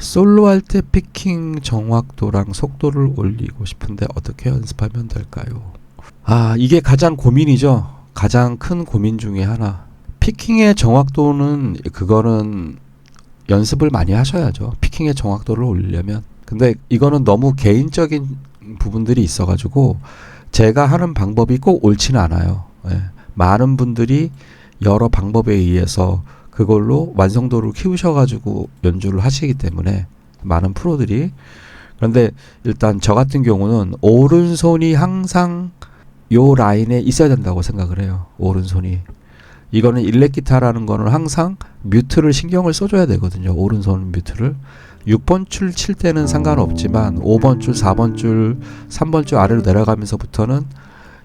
솔로 할 때 피킹 정확도랑 속도를 올리고 싶은데 어떻게 연습하면 될까요? 이게 가장 고민이죠. 가장 큰 고민 중에 하나. 피킹의 정확도는 그거는 연습을 많이 하셔야죠. 피킹의 정확도를 올리려면. 근데 이거는 너무 개인적인 부분들이 있어가지고 제가 하는 방법이 꼭 옳지는 않아요. 예. 많은 분들이 여러 방법에 의해서 그걸로 완성도를 키우셔가지고 연주를 하시기 때문에 많은 프로들이. 그런데 일단 저 같은 경우는 오른손이 항상 요 라인에 있어야 된다고 생각을 해요. 오른손이. 이거는 일렉 기타라는 거는 항상 뮤트를 신경을 써줘야 되거든요. 오른손 뮤트를. 6번 줄 칠 때는 상관없지만 5번 줄, 4번 줄, 3번 줄 아래로 내려가면서부터는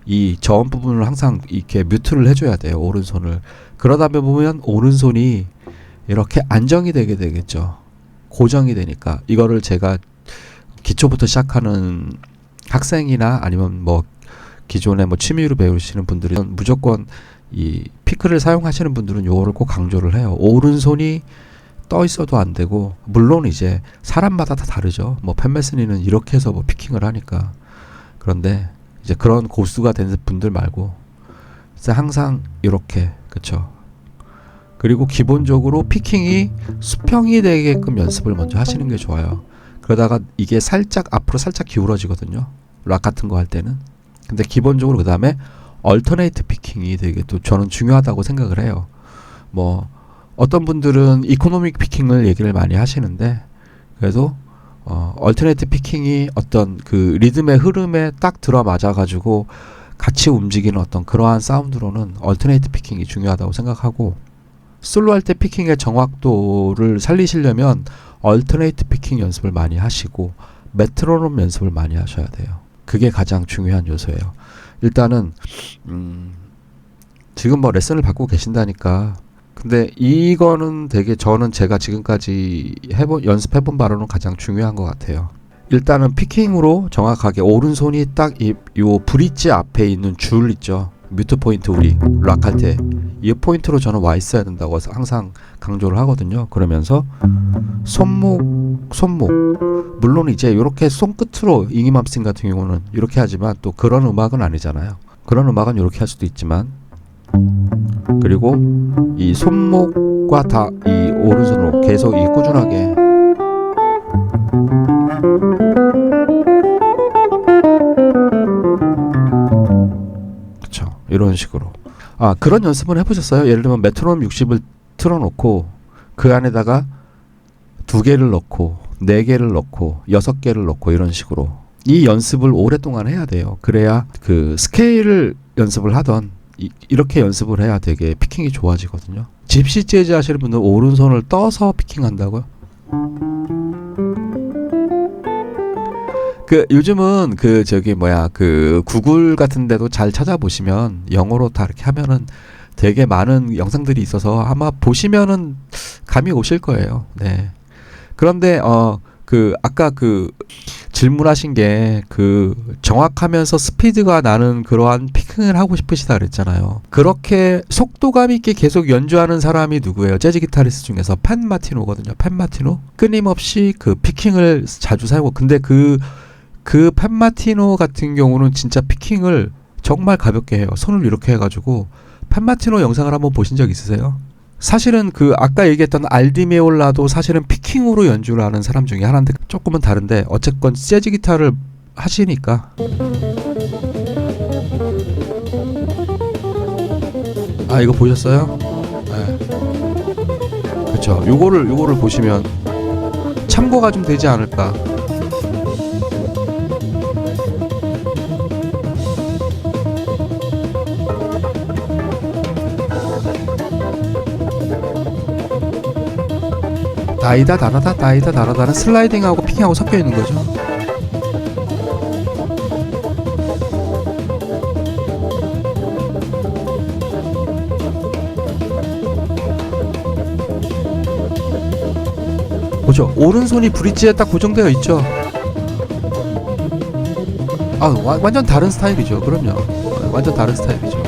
이 저음 부분을 항상 이렇게 뮤트를 해줘야 돼요. 오른손을. 그러다 보면 오른손이 이렇게 안정이 되게 되겠죠. 고정이 되니까. 이거를 제가 기초부터 시작하는 학생이나 아니면 뭐 기존에 뭐 취미로 배우시는 분들은 무조건 이 피크를 사용하시는 분들은 요거를 꼭 강조를 해요. 오른손이 떠 있어도 안 되고, 물론 이제 사람마다 다 다르죠. 뭐 팬메스니는 이렇게 해서 뭐 피킹을 하니까. 그런데 이제 그런 고수가 된 분들 말고 이제 항상 이렇게, 그쵸. 그리고 기본적으로 피킹이 수평이 되게끔 연습을 먼저 하시는 게 좋아요. 그러다가 이게 살짝 앞으로 살짝 기울어지거든요. 락 같은 거 할 때는. 근데 기본적으로 그 다음에 얼터네이트 피킹이 되게 또 저는 중요하다고 생각을 해요. 뭐 어떤 분들은 이코노믹 피킹을 얘기를 많이 하시는데, 그래도 얼터네이트 피킹이 어떤 그 리듬의 흐름에 딱 들어맞아 가지고 같이 움직이는 어떤 그러한 사운드로는 얼터네이트 피킹이 중요하다고 생각하고, 솔로 할 때 피킹의 정확도를 살리시려면 얼터네이트 피킹 연습을 많이 하시고 메트로놈 연습을 많이 하셔야 돼요. 그게 가장 중요한 요소예요. 일단은 지금 뭐 레슨을 받고 계신다니까. 근데 이거는 되게 저는 제가 지금까지 연습해본 바로는 가장 중요한 것 같아요. 일단은 피킹으로 정확하게 오른손이 딱 요 브릿지 앞에 있는 줄 있죠. 뮤트 포인트, 우리 락할 때 이 포인트로 저는 와 있어야 된다고 항상 강조를 하거든요. 그러면서 손목 물론 이제 이렇게 손끝으로 잉이맘싱 같은 경우는 이렇게 하지만 또 그런 음악은 아니잖아요. 그런 음악은 이렇게 할 수도 있지만, 그리고 이 손목과 다 이 오른손으로 계속 이 꾸준하게 그쵸, 이런 식으로. 그런 연습은 해보셨어요? 예를 들면 메트로놈 60을 틀어놓고 그 안에다가 2개를 넣고 4개를 넣고 6개를 넣고 이런 식으로 이 연습을 오랫동안 해야 돼요. 그래야 그 스케일을 연습을 하던 이렇게 연습을 해야 되게 피킹이 좋아지거든요. 집시 재즈 하시는 분들 오른손을 떠서 피킹한다고요? 그 요즘은 그 저기 뭐야 그 구글 같은 데도 잘 찾아보시면 영어로 다 이렇게 하면은 되게 많은 영상들이 있어서 아마 보시면은 감이 오실 거예요. 네. 그런데 그 아까 그 질문하신 게 그 정확하면서 스피드가 나는 그러한 피킹을 하고 싶으시다 그랬잖아요. 그렇게 속도감 있게 계속 연주하는 사람이 누구예요? 재즈 기타리스트 중에서 팬 마티노거든요. 팬 마티노 끊임없이 그 피킹을 자주 사용하고, 근데 그 팬 마티노 같은 경우는 진짜 피킹을 정말 가볍게 해요. 손을 이렇게 해가지고. 팬 마티노 영상을 한번 보신 적 있으세요? 사실은 그 아까 얘기했던 알디메올라도 사실은 피킹으로 연주를 하는 사람 중에 하나인데 조금은 다른데, 어쨌건 재즈 기타를 하시니까. 이거 보셨어요? 네. 그쵸. 요거를 보시면 참고가 좀 되지 않을까. 다이다 다라다 다이다 다라다는 슬라이딩하고 피킹하고 섞여 있는 거죠. 보죠. 오른손이 브릿지에 딱 고정되어 있죠. 완전 다른 스타일이죠. 그럼요. 완전 다른 스타일이죠.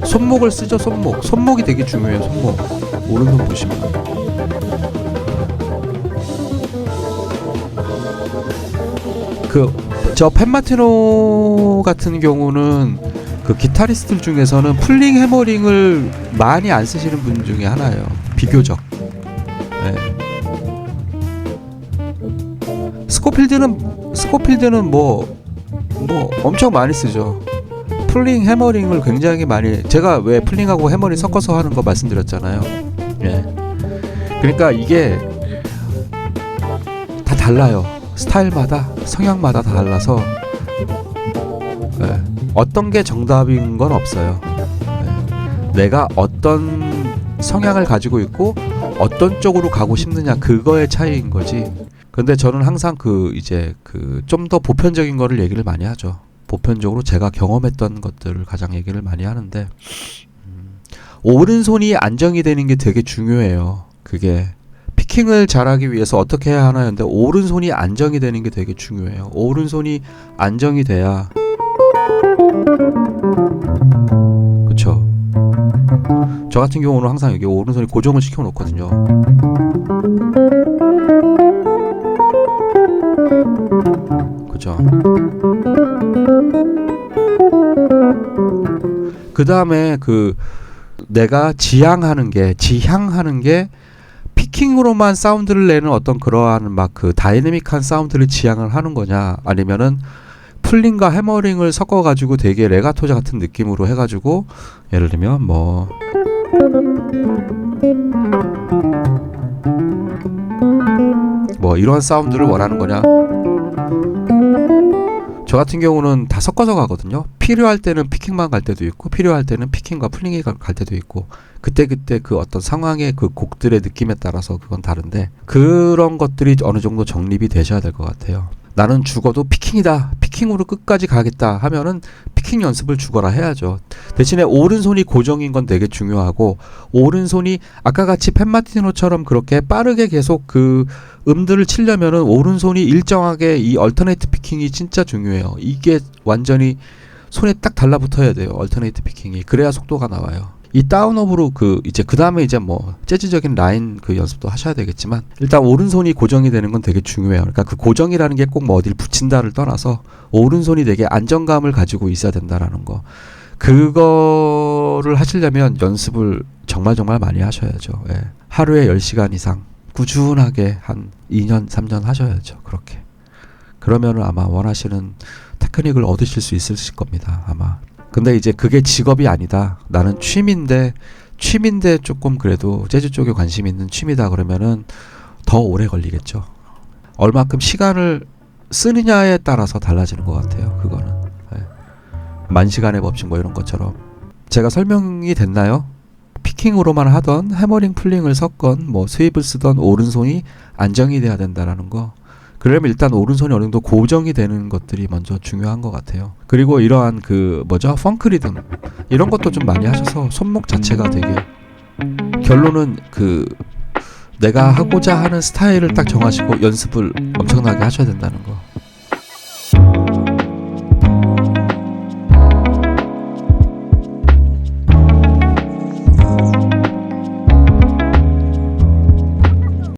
손목을 쓰죠. 손목이 되게 중요해요. 손목. 오른손 보시면 저 펜마티노 같은 경우는 그 기타리스트들 중에서는 풀링 해머링을 많이 안 쓰시는 분 중에 하나예요. 비교적. 네. 스코필드는 뭐 엄청 많이 쓰죠. 풀링 해머링을 굉장히 많이, 제가 왜 풀링하고 해머링 섞어서 하는 거 말씀드렸잖아요. 예. 그러니까 이게 다 달라요. 스타일마다, 성향마다 다 달라서 예. 어떤 게 정답인 건 없어요. 예. 내가 어떤 성향을 가지고 있고 어떤 쪽으로 가고 싶느냐, 그거의 차이인 거지. 근데 저는 항상 좀 더 보편적인 거를 얘기를 많이 하죠. 보편적으로 제가 경험했던 것들을 가장 얘기를 많이 하는데, 오른손이 안정이 되는 게 되게 중요해요. 그게 피킹을 잘하기 위해서 어떻게 해야 하나 했는데, 오른손이 안정이 되는 게 되게 중요해요. 오른손이 안정이 돼야, 그쵸? 저 같은 경우는 항상 여기 오른손이 고정을 시켜 놓거든요. 그죠? 그 다음에 내가 지향하는 게 피킹으로만 사운드를 내는 어떤 그러한 다이내믹한 사운드를 지향을 하는 거냐, 아니면은 풀링과 해머링을 섞어가지고 되게 레가토자 같은 느낌으로 해가지고, 예를 들면 이런 사운드를 원하는 거냐. 저 같은 경우는 다 섞어서 가거든요. 필요할 때는 피킹만 갈 때도 있고, 필요할 때는 피킹과 풀링이 갈 때도 있고, 그때 그 어떤 상황의 그 곡들의 느낌에 따라서 그건 다른데, 그런 것들이 어느 정도 정립이 되셔야 될 것 같아요. 나는 죽어도 피킹이다, 피킹으로 끝까지 가겠다 하면은 피킹 연습을 죽어라 해야죠. 대신에 오른손이 고정인 건 되게 중요하고, 오른손이 아까 같이 펜마티노처럼 그렇게 빠르게 계속 그 음들을 치려면은 오른손이 일정하게, 이 얼터네이트 피킹이 진짜 중요해요. 이게 완전히 손에 딱 달라붙어야 돼요. 얼터네이트 피킹이. 그래야 속도가 나와요. 이 다운업으로 그 다음에 재즈적인 라인 연습도 하셔야 되겠지만, 일단 오른손이 고정이 되는 건 되게 중요해요. 그러니까 그 고정이라는 게 꼭 어딜 붙인다를 떠나서 오른손이 되게 안정감을 가지고 있어야 된다라는 거. 그거를 하시려면 연습을 정말 많이 하셔야죠. 예. 하루에 10시간 이상 꾸준하게 한 2년, 3년 하셔야죠. 그렇게. 그러면은 아마 원하시는 테크닉을 얻으실 수 있으실 겁니다. 아마. 근데 그게 직업이 아니다, 나는 취미인데 조금 그래도 재즈 쪽에 관심 있는 취미다, 그러면은 더 오래 걸리겠죠. 얼마큼 시간을 쓰느냐에 따라서 달라지는 것 같아요. 그거는 만시간의 법칙 이런 것처럼. 제가 설명이 됐나요? 피킹으로만 하던 해머링 풀링을 섞건 스윕을 쓰던 오른손이 안정이 돼야 된다라는 거. 그러면 일단 오른손이 어느 정도 고정이 되는 것들이 먼저 중요한 것 같아요. 그리고 이러한 펑크 리듬 이런 것도 좀 많이 하셔서 손목 자체가 되게, 결론은 내가 하고자 하는 스타일을 딱 정하시고 연습을 엄청나게 하셔야 된다는 거.